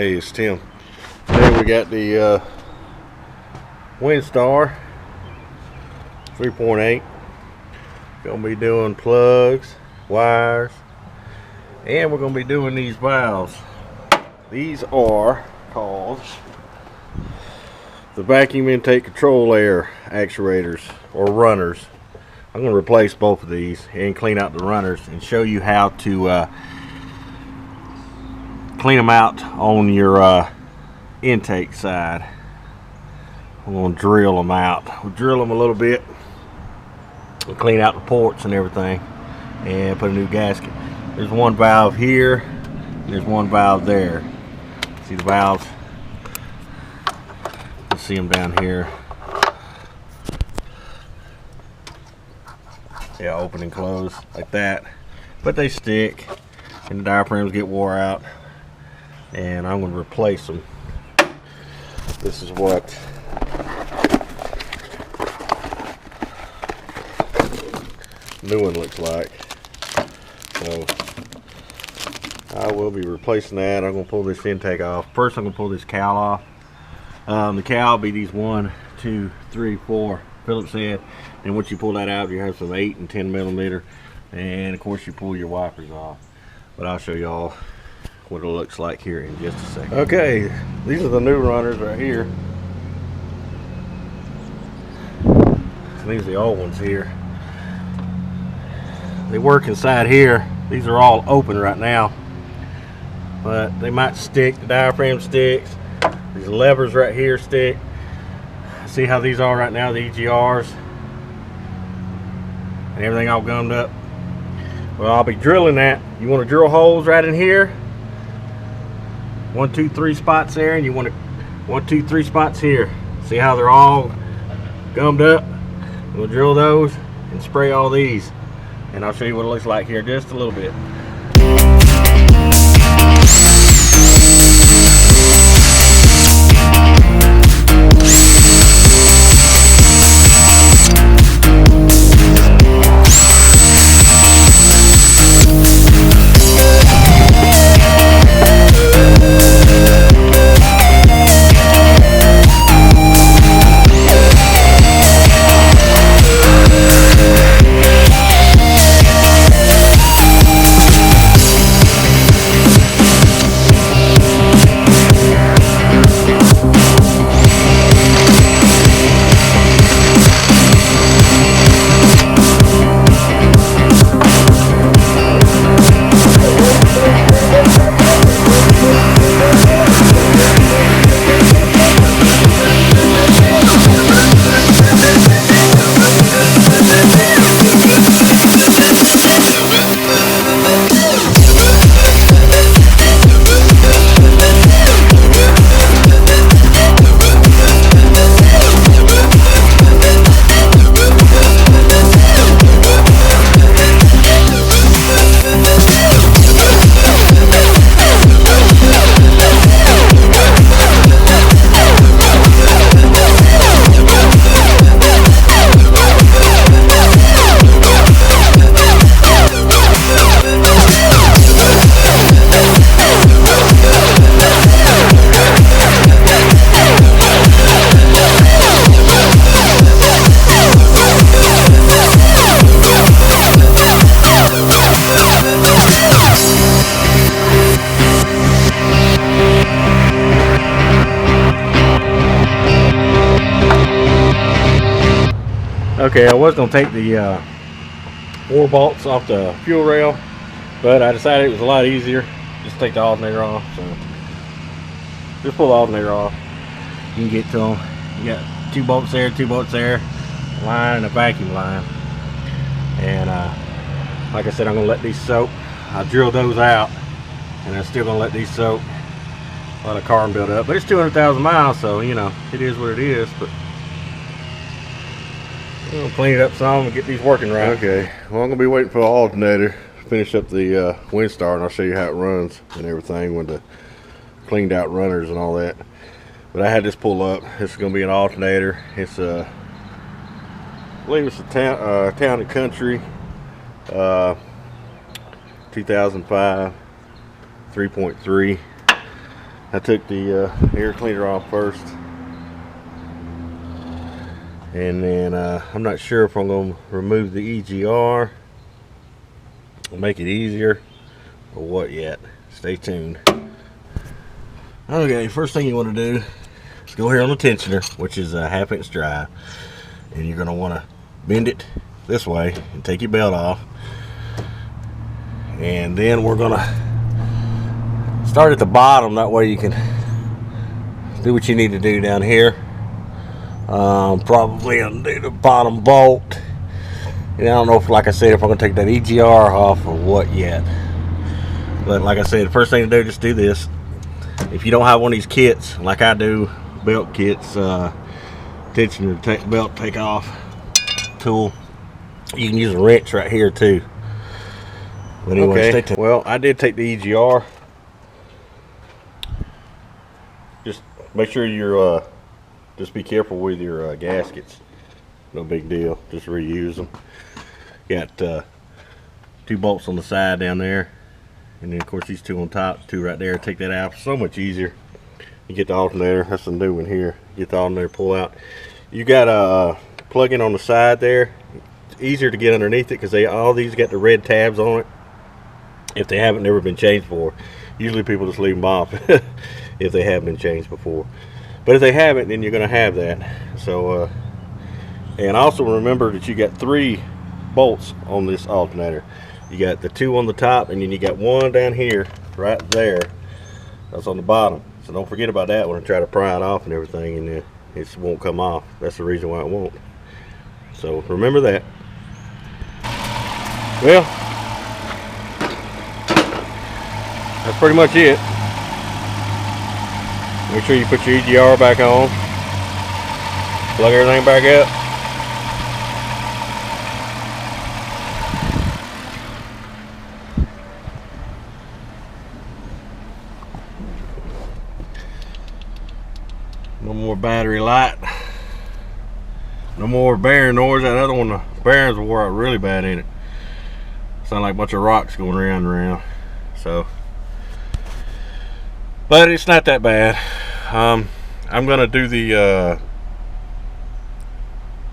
Hey, it's Tim. Today we got the Windstar 3.8. Gonna be doing plugs, wires, and we're gonna be doing these valves. These are called the vacuum intake control air actuators or runners. I'm gonna replace both of these and clean out the runners and show you how to clean them out on your intake side. I'm going to drill them out. We'll drill them a little bit and clean out the ports and everything and put a new gasket. There's one valve here and there's one valve there. See the valves? You see them down here. Yeah, open and close like that, but they stick and the diaphragms get wore out, and I'm going to replace them. This is what new one looks like. So I will be replacing that. I'm going to pull this intake off. First I'm going to pull this cowl off. The cowl will be these 1, 2, 3, 4 Phillips head. And once you pull that out, you have some 8 and 10 millimeter, and of course you pull your wipers off. But I'll show y'all what it looks like here in just a second. Okay, these are the new runners right here. And these are the old ones here. They work inside here. These are all open right now, but they might stick. The diaphragm sticks. These levers right here stick. See how these are right now, the EGRs and everything all gummed up. Well, I'll be drilling that. You want to drill holes right in here, 1, 2, 3 spots there, and you want to 1, 2, 3 spots here. See how they're all gummed up? We'll drill those and spray all these, and I'll show you what it looks like here just a little bit. Okay, I was going to take the 4 bolts off the fuel rail, but I decided it was a lot easier just take the alternator off. So just pull the alternator off. You can get to them. You got 2 bolts there, 2 bolts there, a line and a vacuum line. And like I said, I'm going to let these soak. I drilled those out, and I'm still going to let these soak. A lot of carbon build up, but it's 200,000 miles, so you know it is what it is. But we'll clean it up some and get these working right. Okay, well I'm gonna be waiting for the alternator to finish up the Windstar, and I'll show you how it runs and everything with the cleaned out runners and all that. But I had this pull up. This is gonna be an alternator. It's I believe it's a Town&Country 2005 3.3. I took the air cleaner off first, and then I'm not sure if I'm going to remove the EGR, make it easier, or what yet. Stay tuned. Okay, first thing you want to do is go here on the tensioner, which is a 1/2 inch drive, and you're going to want to bend it this way and take your belt off, and then we're going to start at the bottom. That way you can do what you need to do down here. Probably undo the bottom bolt. And I don't know if, like I said, if I'm going to take that EGR off or what yet. But like I said, the first thing to do, just do this. If you don't have one of these kits, like I do, belt kits, tensioner belt take off tool, you can use a wrench right here too. But anyway, okay. Well, I did take the EGR. Just make sure you're just be careful with your gaskets. No big deal, just reuse them. Got 2 bolts on the side down there, and then of course these 2 on top, 2 right there. Take that out, so much easier. You get the alternator, that's the new one here. Get the alternator, pull out. You got a plug-in on the side there. It's easier to get underneath it because all these got the red tabs on it. If they haven't never been changed before, usually people just leave them off if they have been changed before. But if they haven't, then you're going to have that. So, and also remember that you got 3 bolts on this alternator. You got the 2 on the top, and then you got 1 down here, right there. That's on the bottom. So don't forget about that when I try to pry it off and everything, and it won't come off. That's the reason why it won't. So remember that. Well, that's pretty much it. Make sure you put your EGR back on. Plug everything back up. No more battery light. No more bearing noise. That other one, the bearings wore out really bad in it. Sound like a bunch of rocks going around and around. So, but it's not that bad. I'm gonna do the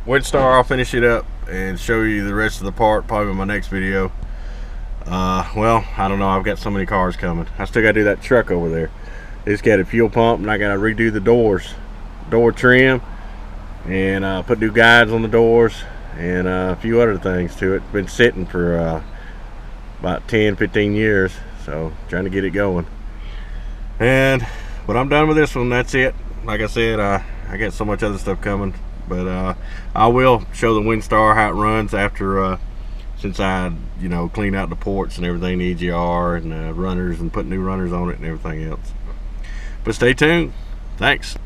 Windstar. I'll finish it up and show you the rest of the part probably in my next video. Well, I don't know, I've got so many cars coming. I still gotta do that truck over there. It's got a fuel pump, and I gotta redo the door trim, and put new guides on the doors, and a few other things to it. Been sitting for about 10-15 years, so trying to get it going. But I'm done with this one. That's it. Like I said, I got so much other stuff coming, but I will show the Windstar how it runs after since I clean out the ports and everything, the EGR and runners, and put new runners on it and everything else. But stay tuned. Thanks.